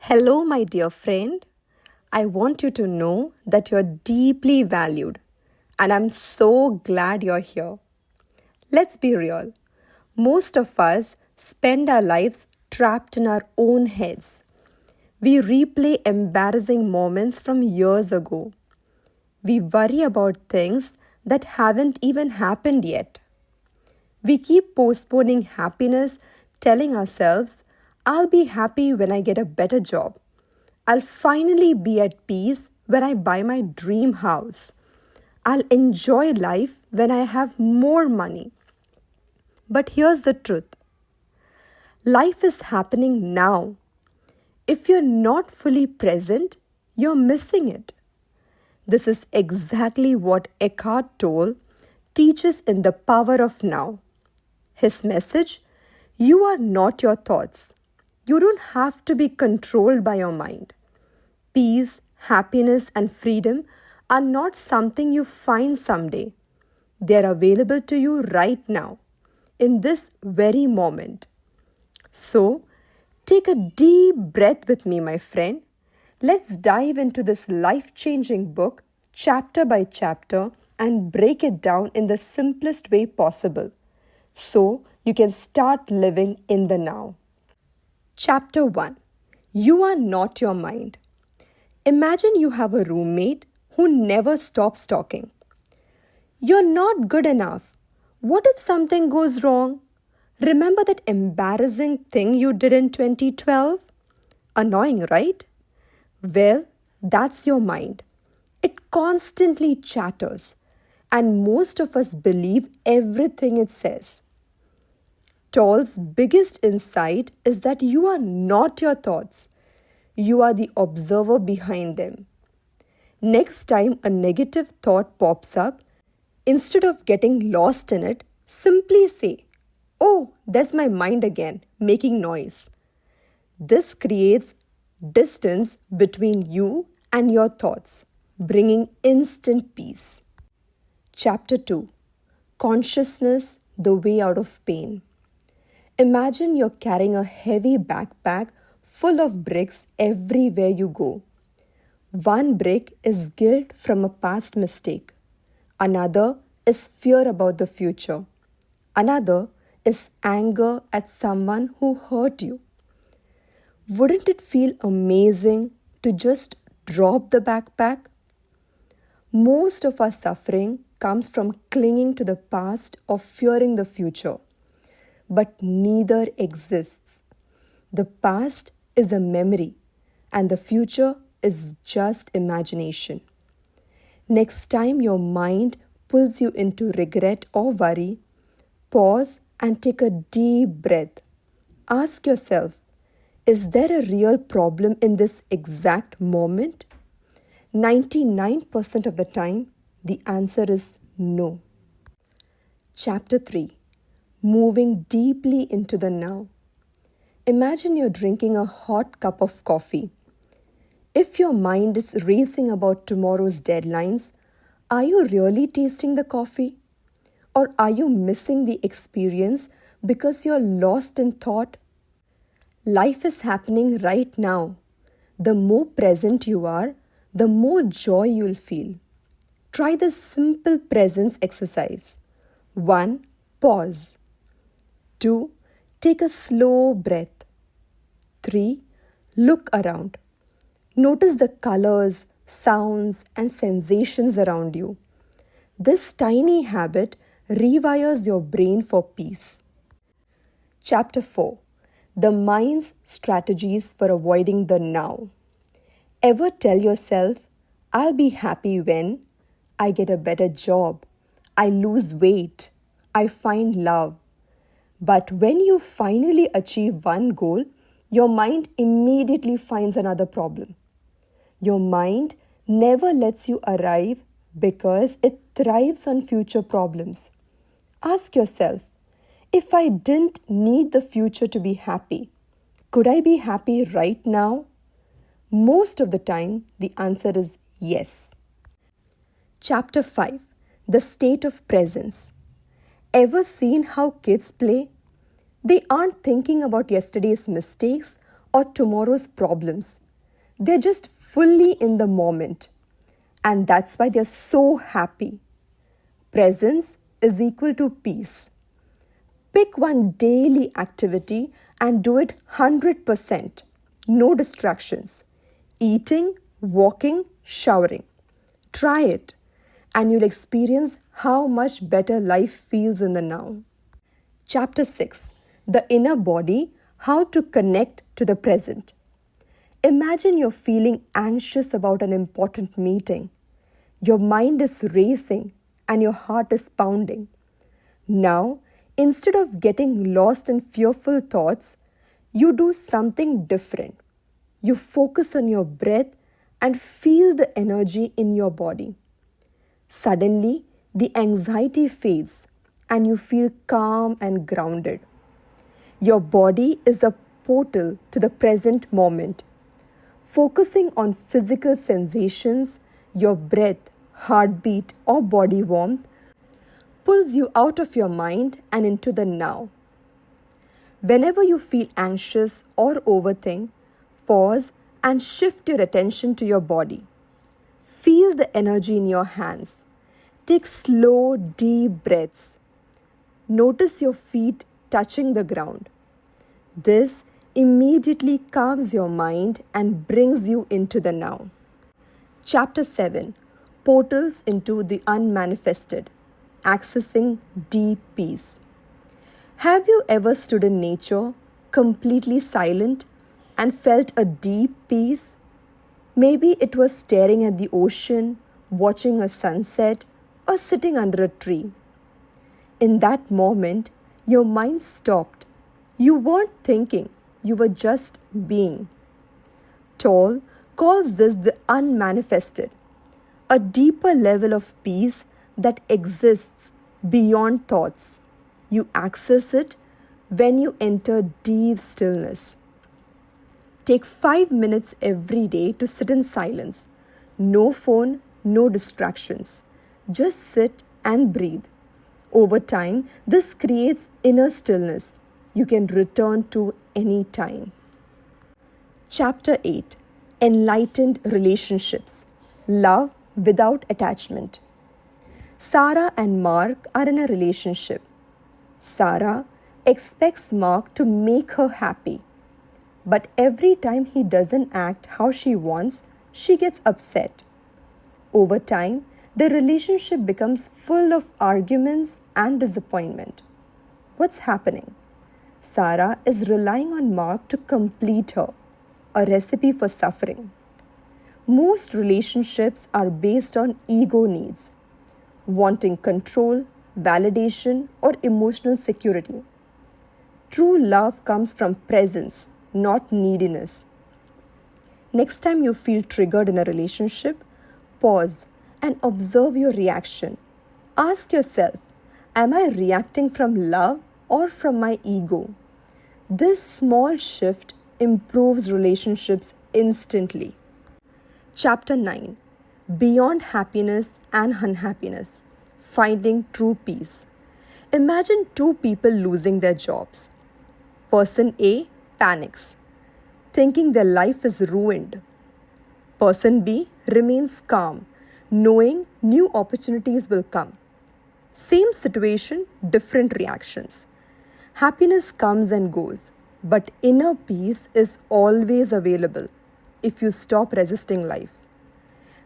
Hello, my dear friend. I want you to know that you're deeply valued, and I'm so glad you're here. Let's be real. Most of us spend our lives trapped in our own heads. We replay embarrassing moments from years ago. We worry about things that haven't even happened yet. We keep postponing happiness, telling ourselves, I'll be happy when I get a better job. I'll finally be at peace when I buy my dream house. I'll enjoy life when I have more money. But here's the truth, life is happening now. If you're not fully present, you're missing it. This is exactly what Eckhart Tolle teaches in The Power of Now. His message: you are not your thoughts. You don't have to be controlled by your mind. Peace, happiness, and freedom are not something you find someday. They are available to you right now, in this very moment. So, take a deep breath with me, my friend. Let's dive into this life changing book, chapter by chapter, and break it down in the simplest way possible so you can start living in the now. Chapter 1. You are not your mind. Imagine you have a roommate who never stops talking. You're not good enough. What if something goes wrong? Remember that embarrassing thing you did in 2012? Annoying, right? Well, that's your mind. It constantly chatters, and most of us believe everything it says. Toll's biggest insight is that you are not your thoughts. You are the observer behind them. Next time a negative thought pops up, instead of getting lost in it, simply say, "Oh, there's my mind again, making noise." This creates distance between you and your thoughts, bringing instant peace. Chapter 2. Consciousness, the way out of pain. Imagine you're carrying a heavy backpack full of bricks everywhere you go. One brick is guilt from a past mistake. Another is fear about the future. Another is anger at someone who hurt you. Wouldn't it feel amazing to just drop the backpack? Most of our suffering comes from clinging to the past or fearing the future. But neither exists. The past is a memory, and the future is just imagination. Next time your mind pulls you into regret or worry, pause and take a deep breath. Ask yourself, is there a real problem in this exact moment? 99% of the time, the answer is no. Chapter 3. Moving deeply into the now. Imagine you're drinking a hot cup of coffee. If your mind is racing about tomorrow's deadlines, are you really tasting the coffee? Or are you missing the experience because you're lost in thought? Life is happening right now. The more present you are, the more joy you'll feel. Try this simple presence exercise. 1. Pause. 2. Take a slow breath. 3. Look around. Notice the colors, sounds, and sensations around you. This tiny habit rewires your brain for peace. Chapter 4. The mind's strategies for avoiding the now. Ever tell yourself, I'll be happy when I get a better job, I lose weight, I find love. But when you finally achieve one goal, your mind immediately finds another problem. Your mind never lets you arrive because it thrives on future problems. Ask yourself, if I didn't need the future to be happy, could I be happy right now? Most of the time, the answer is yes. Chapter 5. The state of presence. Ever seen how kids play? They aren't thinking about yesterday's mistakes or tomorrow's problems. They're just fully in the moment. And that's why they're so happy. Presence is equal to peace. Pick one daily activity and do it 100%. No distractions. Eating, walking, showering. Try it, and you'll experience how much better life feels in the now. Chapter 6: The Inner Body: How to Connect to the Present. Imagine you're feeling anxious about an important meeting. Your mind is racing and your heart is pounding. Now, instead of getting lost in fearful thoughts, you do something different. You focus on your breath and feel the energy in your body. Suddenly, the anxiety fades and you feel calm and grounded. Your body is a portal to the present moment. Focusing on physical sensations, your breath, heartbeat, or body warmth pulls you out of your mind and into the now. Whenever you feel anxious or overthink, pause and shift your attention to your body. Feel the energy in your hands. Take slow, deep breaths. Notice your feet touching the ground. This immediately calms your mind and brings you into the now. Chapter 7: Portals into the Unmanifested: Accessing Deep Peace. Have you ever stood in nature, completely silent, and felt a deep peace? Maybe it was staring at the ocean, watching a sunset, or sitting under a tree. In that moment, your mind stopped. You weren't thinking, you were just being. Tolle calls this the unmanifested, a deeper level of peace that exists beyond thoughts. You access it when you enter deep stillness. Take 5 minutes every day to sit in silence. No phone, no distractions. Just sit and breathe. Over time, this creates inner stillness you can return to any time. Chapter 8: Enlightened Relationships: Love Without Attachment. Sarah and Mark are in a relationship. Sarah expects Mark to make her happy. But every time he doesn't act how she wants, she gets upset. Over time, the relationship becomes full of arguments and disappointment. What's happening? Sarah is relying on Mark to complete her, a recipe for suffering. Most relationships are based on ego needs, wanting control, validation, or emotional security. True love comes from presence, not neediness. Next time you feel triggered in a relationship, pause and observe your reaction. Ask yourself, am I reacting from love or from my ego? This small shift improves relationships instantly. Chapter 9: Beyond Happiness and Unhappiness: Finding True Peace. Imagine two people losing their jobs. Person A panics, thinking their life is ruined. Person B remains calm, knowing new opportunities will come. Same situation, different reactions. Happiness comes and goes, but inner peace is always available if you stop resisting life.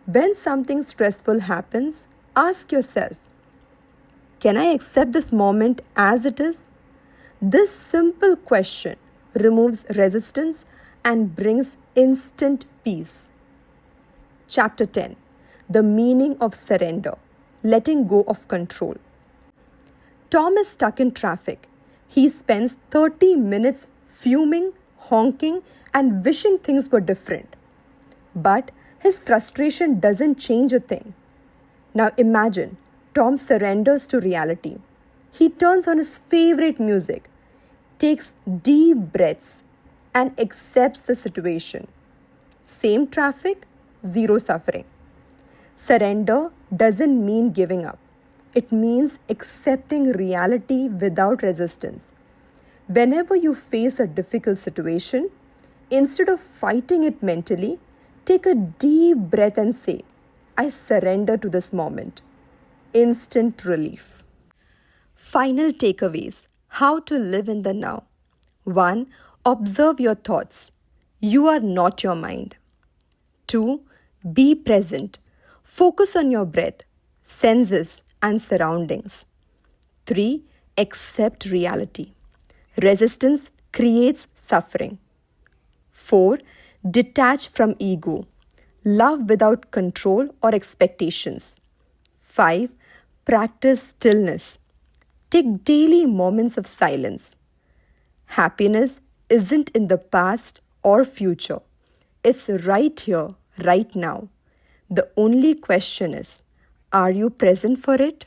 When something stressful happens, ask yourself, can I accept this moment as it is? This simple question removes resistance and brings instant peace. Chapter 10: The Meaning of Surrender: Letting Go of Control. Tom is stuck in traffic. He spends 30 minutes fuming, honking, and wishing things were different. But his frustration doesn't change a thing. Now imagine, Tom surrenders to reality. He turns on his favorite music, takes deep breaths, and accepts the situation. Same traffic, zero suffering. Surrender doesn't mean giving up. It means accepting reality without resistance. Whenever you face a difficult situation, Instead of fighting it mentally, take a deep breath and say, I surrender to this moment. Instant relief. Final takeaways: how to live in the now. 1. Observe your thoughts. You are not your mind. 2. Be present. Focus on your breath, senses, and surroundings. 3. Accept reality. Resistance creates suffering. 4. Detach from ego. Love without control or expectations. 5. Practice stillness. Take daily moments of silence. Happiness isn't in the past or future. It's right here, right now. The only question is, are you present for it?